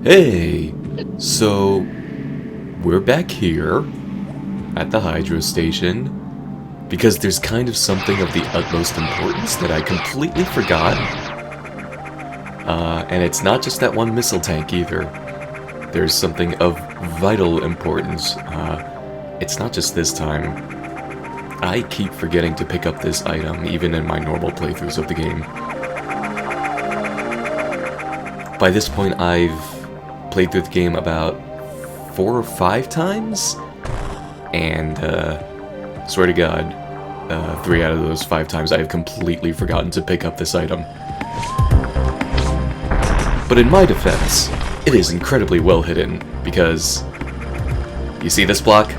Hey, so we're back here at the hydro station because there's kind of something of the utmost importance that I completely forgot. And it's not just that one missile tank either. There's something of vital importance. It's not just this time. I keep forgetting to pick up this item even in my normal playthroughs of the game. By this point, I've played through the game about 4 or 5 times, and swear to God, 3 out of those 5 times I have completely forgotten to pick up this item. But in my defense, it is incredibly well hidden, because you see this block?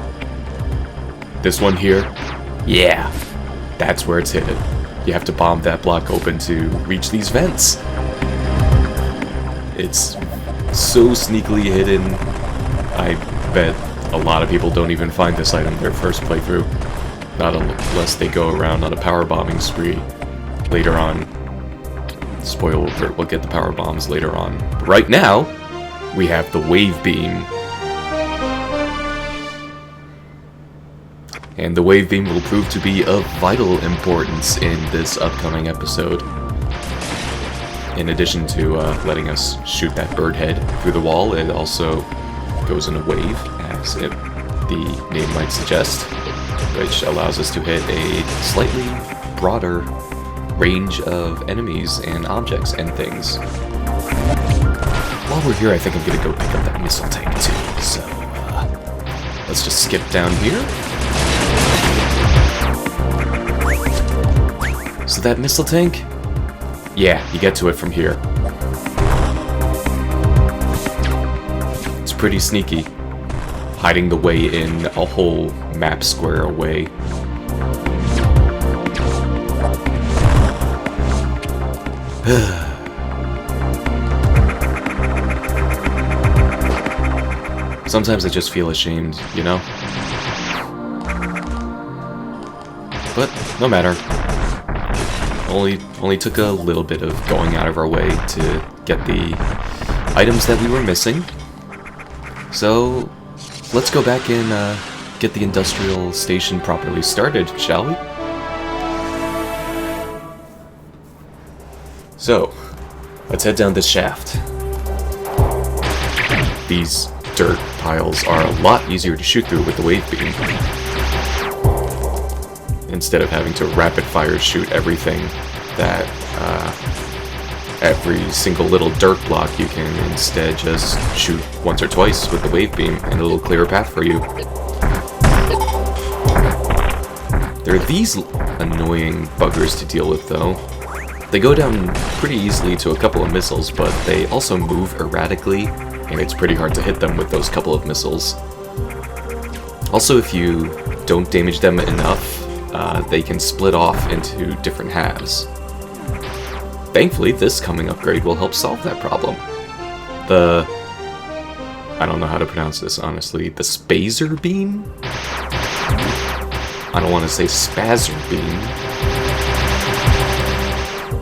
This one here? Yeah, that's where it's hidden. You have to bomb that block open to reach these vents. It's so sneakily hidden. I bet a lot of people don't even find this item their first playthrough. Not unless they go around on a power bombing spree later on. Spoiler alert, we'll get the power bombs later on. But right now, we have the wave beam. And the wave beam will prove to be of vital importance in this upcoming episode. In addition to letting us shoot that bird head through the wall, it also goes in a wave, as the name might suggest, which allows us to hit a slightly broader range of enemies and objects and things. While we're here, I think I'm gonna go pick up that missile tank too, so let's just skip down here. So that missile tank? Yeah, you get to it from here. It's pretty sneaky, hiding the way in a whole map square away. Sometimes I just feel ashamed, you know? But no matter. Only took a little bit of going out of our way to get the items that we were missing. So let's go back and get the industrial station properly started, shall we? So, let's head down this shaft. These dirt piles are a lot easier to shoot through with the wave beam. Instead of having to rapid fire shoot everything that every single little dirt block, you can instead just shoot once or twice with the wave beam and a little clearer path for you. There are these annoying buggers to deal with though. They go down pretty easily to a couple of missiles, but they also move erratically, and it's pretty hard to hit them with those couple of missiles. Also, if you don't damage them enough, they can split off into different halves. Thankfully, this coming upgrade will help solve that problem. I don't know how to pronounce this, honestly. The Spazer Beam? I don't want to say Spazzer Beam.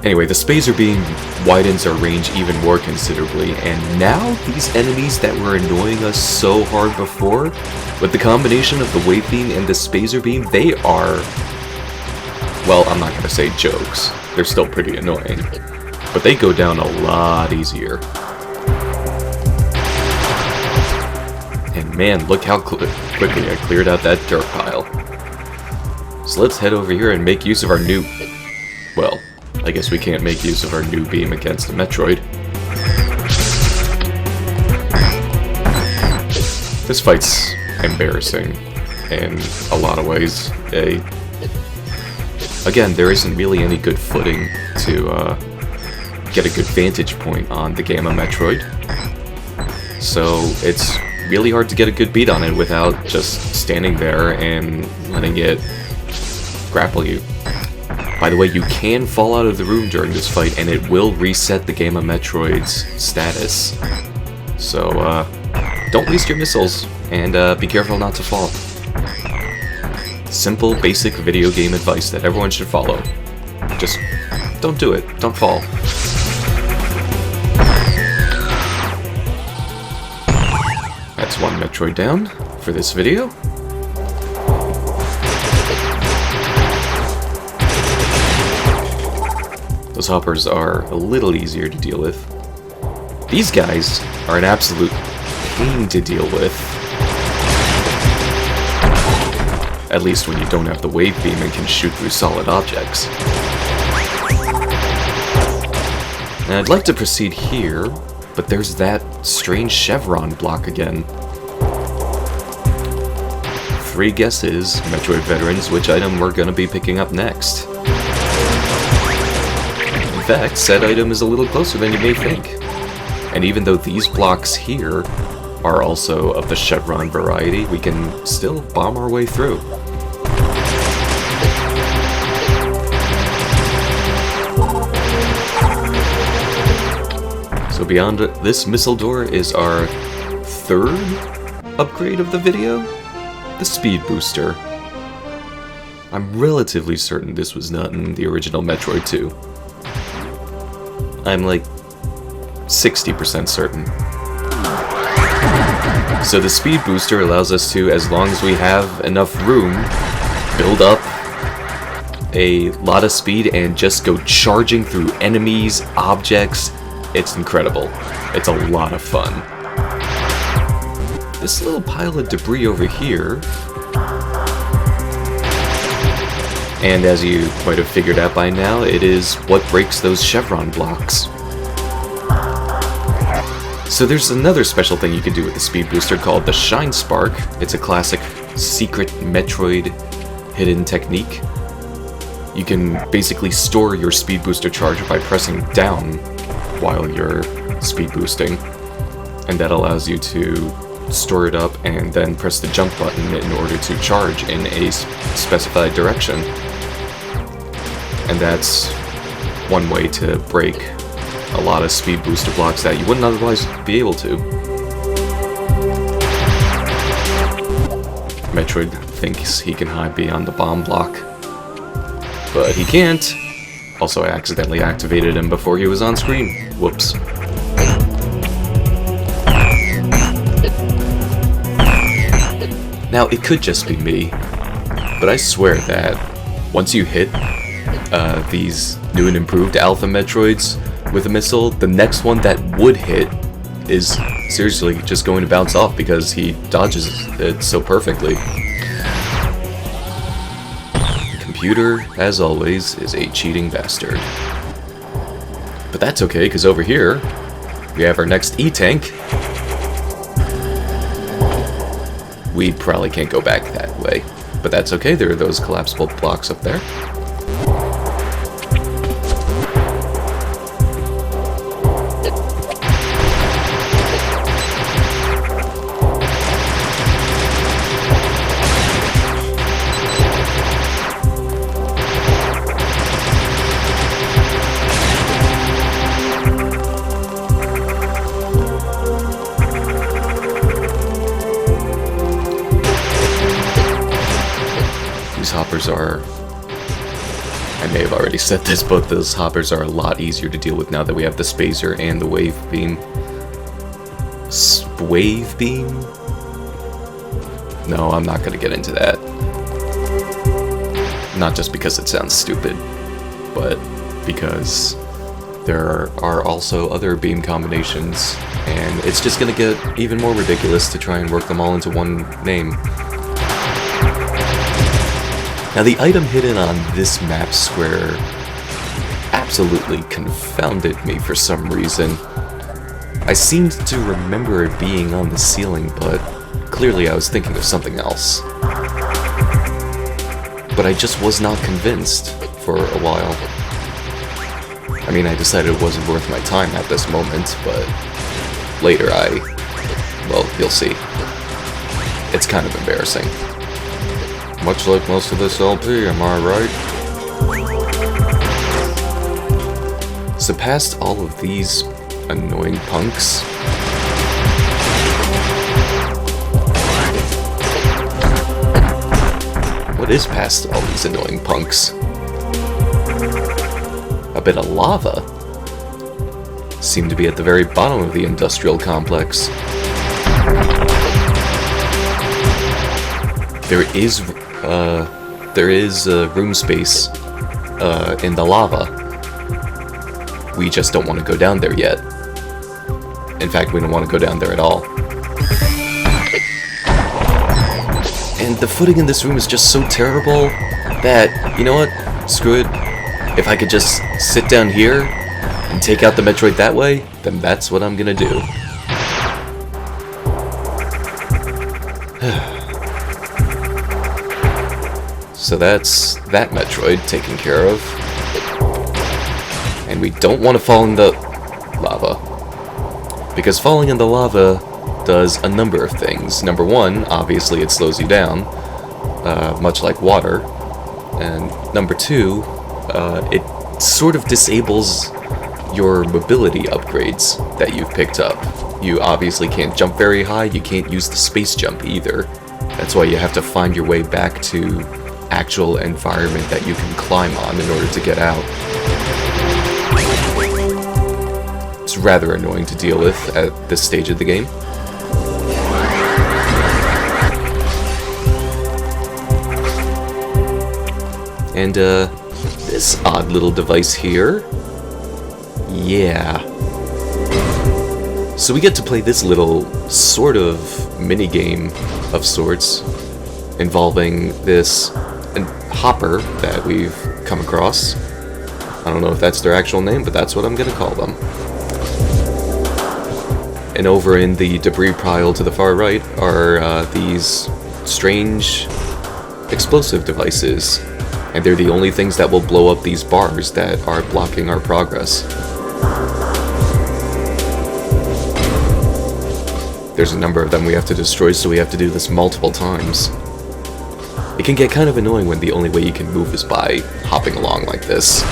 Anyway, the Spazer Beam widens our range even more considerably, and now these enemies that were annoying us so hard before, with the combination of the wave beam and the Spazer Beam, they are... well, I'm not going to say jokes. They're still pretty annoying. But they go down a lot easier. And man, look how quickly I cleared out that dirt pile. So let's head over here and make use of our new... well, I guess we can't make use of our new beam against a Metroid. This fight's embarrassing in a lot of ways. Again, there isn't really any good footing to get a good vantage point on the Gamma Metroid. So it's really hard to get a good beat on it without just standing there and letting it grapple you. By the way, you can fall out of the room during this fight, and it will reset the Gamma Metroid's status. So, don't waste your missiles, and be careful not to fall. Simple, basic video game advice that everyone should follow. Just don't do it. Don't fall. one Metroid down for this video. Those hoppers are a little easier to deal with. These guys are an absolute pain to deal with. At least when you don't have the wave beam and can shoot through solid objects. And I'd like to proceed here, but there's that strange chevron block again. 3 guesses, Metroid veterans, which item we're gonna be picking up next. In fact, said item is a little closer than you may think. And even though these blocks here are also of the chevron variety, we can still bomb our way through. So beyond this missile door is our 3rd upgrade of the video, the speed booster. I'm relatively certain this was not in the original Metroid 2. I'm like 60% certain. So the speed booster allows us to, as long as we have enough room, build up a lot of speed and just go charging through enemies, objects. It's incredible. It's a lot of fun. This little pile of debris over here, and as you might have figured out by now, it is what breaks those chevron blocks. So there's another special thing you can do with the speed booster called the Shine Spark. It's a classic secret Metroid hidden technique. You can basically store your speed booster charge by pressing down while you're speed boosting, and that allows you to store it up and then press the jump button in order to charge in a specified direction. And that's one way to break a lot of speed booster blocks that you wouldn't otherwise be able to. Metroid thinks he can hide beyond the bomb block, but he can't. Also, I accidentally activated him before he was on screen. Whoops. Now, it could just be me, but I swear that once you hit these new and improved Alpha Metroids with a missile, the next one that would hit is seriously just going to bounce off because he dodges it so perfectly. Computer, as always, is a cheating bastard. But that's okay, because over here, we have our next E-Tank. We probably can't go back that way, but that's okay, there are those collapsible blocks up there. Hoppers are, I may have already said this, but those hoppers are a lot easier to deal with now that we have the spacer and the wave beam. Wave beam? No, I'm not gonna get into that. Not just because it sounds stupid, but because there are also other beam combinations, and it's just gonna get even more ridiculous to try and work them all into one name. Now, the item hidden on this map square absolutely confounded me for some reason. I seemed to remember it being on the ceiling, but clearly I was thinking of something else. But I just was not convinced for a while. I mean, I decided it wasn't worth my time at this moment, but later well, you'll see. It's kind of embarrassing. Much like most of this LP, am I right? So past all of these annoying punks, what is past all these annoying punks? A bit of lava. Seem to be at the very bottom of the industrial complex. there is room space in the lava. We just don't want to go down there yet. In fact, we don't want to go down there at all. And the footing in this room is just so terrible that, you know what? Screw it. If I could just sit down here and take out the Metroid that way, then that's what I'm gonna do. So that's that Metroid taken care of. And we don't want to fall in the lava. Because falling in the lava does a number of things. Number one, obviously it slows you down, much like water. And number two, it sort of disables your mobility upgrades that you've picked up. You obviously can't jump very high, you can't use the space jump either. That's why you have to find your way back to actual environment that you can climb on in order to get out. It's rather annoying to deal with at this stage of the game. And this odd little device here, yeah. So we get to play this little sort of mini-game of sorts involving this hopper that we've come across. I don't know if that's their actual name, but that's what I'm gonna call them. And over in the debris pile to the far right are these strange explosive devices. And they're the only things that will blow up these bars that are blocking our progress. There's a number of them we have to destroy, so we have to do this multiple times. It can get kind of annoying when the only way you can move is by hopping along like this.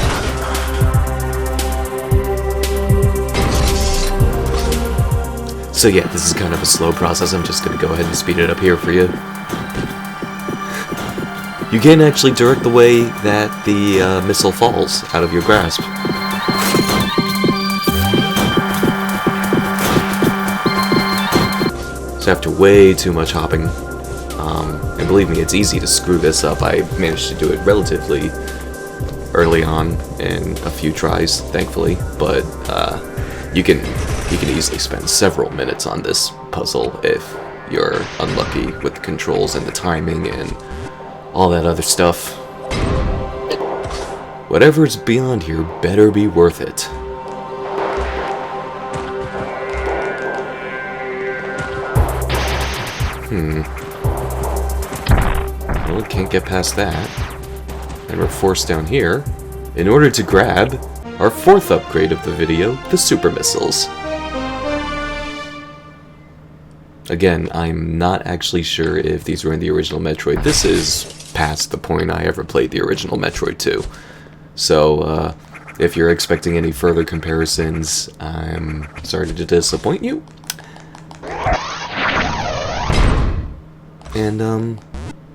So yeah, this is kind of a slow process. I'm just gonna go ahead and speed it up here for you. You can actually direct the way that the missile falls out of your grasp. So after way too much hopping, and believe me, it's easy to screw this up. I managed to do it relatively early on in a few tries, thankfully, but you can easily spend several minutes on this puzzle if you're unlucky with the controls and the timing and all that other stuff. Whatever's beyond here better be worth it. Well, we can't get past that. And we're forced down here in order to grab our fourth upgrade of the video, the super missiles. Again, I'm not actually sure if these were in the original Metroid. This is past the point I ever played the original Metroid 2. So, if you're expecting any further comparisons, I'm sorry to disappoint you. And,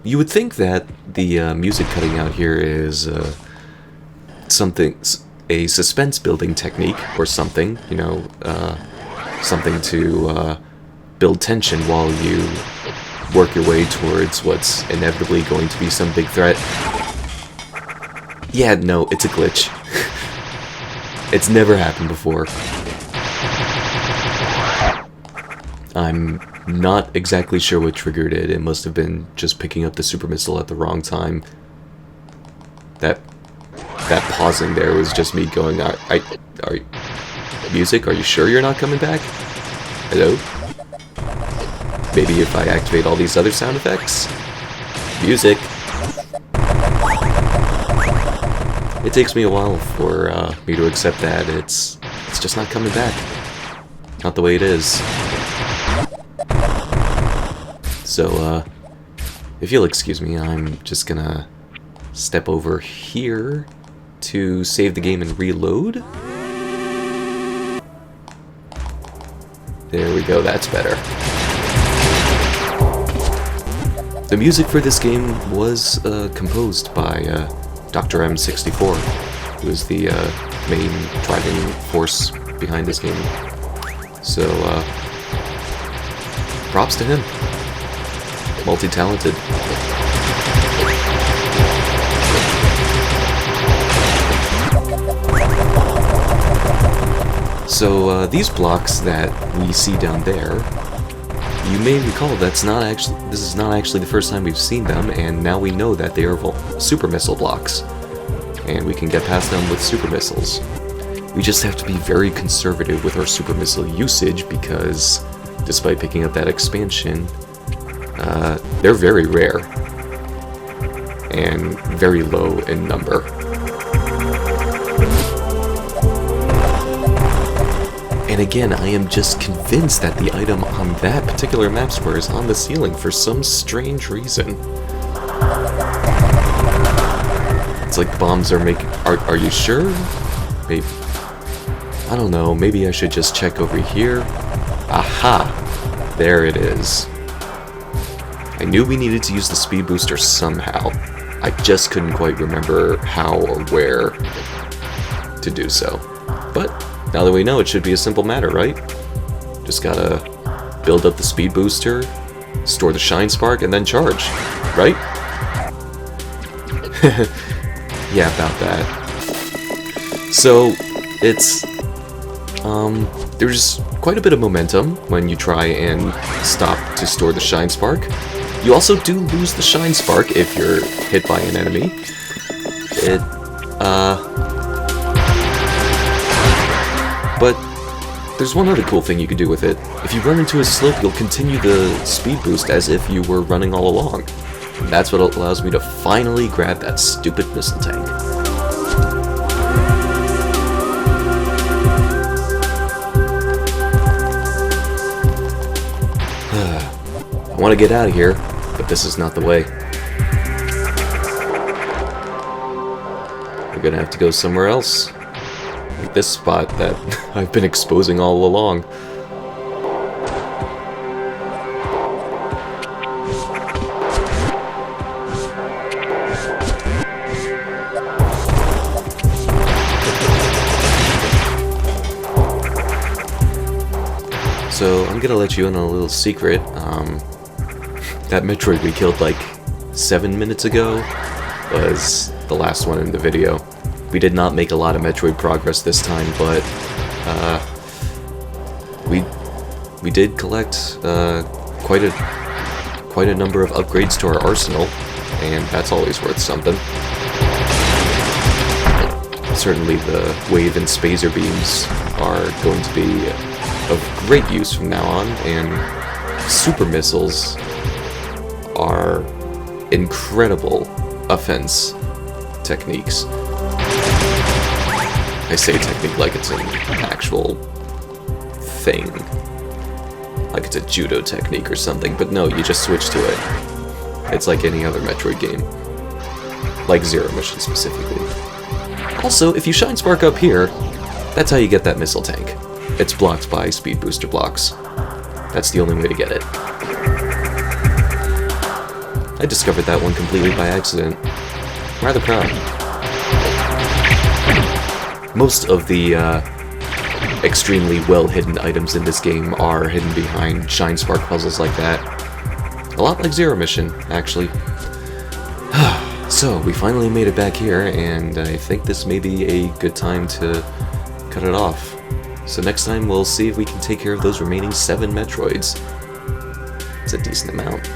you would think that the music cutting out here is a suspense building technique or something, you know, something to build tension while you work your way towards what's inevitably going to be some big threat. Yeah, no, it's a glitch. It's never happened before. I'm not exactly sure what triggered it. It must have been just picking up the super missile at the wrong time. That pausing there was just me going, music, are you sure you're not coming back? Hello? Maybe if I activate all these other sound effects? Music. It takes me a while for me to accept that it's just not coming back. Not the way it is. So, if you'll excuse me, I'm just gonna step over here to save the game and reload. There we go, that's better. The music for this game was composed by Dr. M64, who is the main driving force behind this game. So, props to him. multi-talented. So these blocks that we see down there, you may recall this is not actually the first time we've seen them, and now we know that they are super missile blocks, and we can get past them with super missiles. We just have to be very conservative with our super missile usage because, despite picking up that expansion, they're very rare and very low in number. And again, I am just convinced that the item on that particular map square is on the ceiling for some strange reason. It's like the bombs are making... Are you sure? Maybe... I don't know, maybe I should just check over here. Aha! There it is. I knew we needed to use the speed booster somehow. I just couldn't quite remember how or where to do so. But now that we know, it should be a simple matter, right? Just gotta build up the speed booster, store the shine spark, and then charge, right? Yeah, about that. So, it's... there's quite a bit of momentum when you try and stop to store the shine spark. You also do lose the shine spark if you're hit by an enemy. But there's one other cool thing you can do with it. If you run into a slope, you'll continue the speed boost as if you were running all along. And that's what allows me to finally grab that stupid missile tank. I want to get out of here, but this is not the way. We're gonna have to go somewhere else. Like this spot that I've been exposing all along. So I'm gonna let you in on a little secret. That Metroid we killed like 7 minutes ago was the last one in the video. We did not make a lot of Metroid progress this time, but we did collect quite a number of upgrades to our arsenal, and that's always worth something. Certainly the wave and spacer beams are going to be of great use from now on, and super missiles are incredible offense techniques. I say technique like it's an actual thing. Like it's a judo technique or something, but no, you just switch to it. It's like any other Metroid game. Like Zero Mission specifically. Also, if you shine spark up here, that's how you get that missile tank. It's blocked by speed booster blocks. That's the only way to get it. I discovered that one completely by accident. I'm rather proud. Most of the extremely well-hidden items in this game are hidden behind shine spark puzzles like that. A lot like Zero Mission, actually. So, we finally made it back here, and I think this may be a good time to cut it off. So next time we'll see if we can take care of those remaining 7 Metroids. It's a decent amount.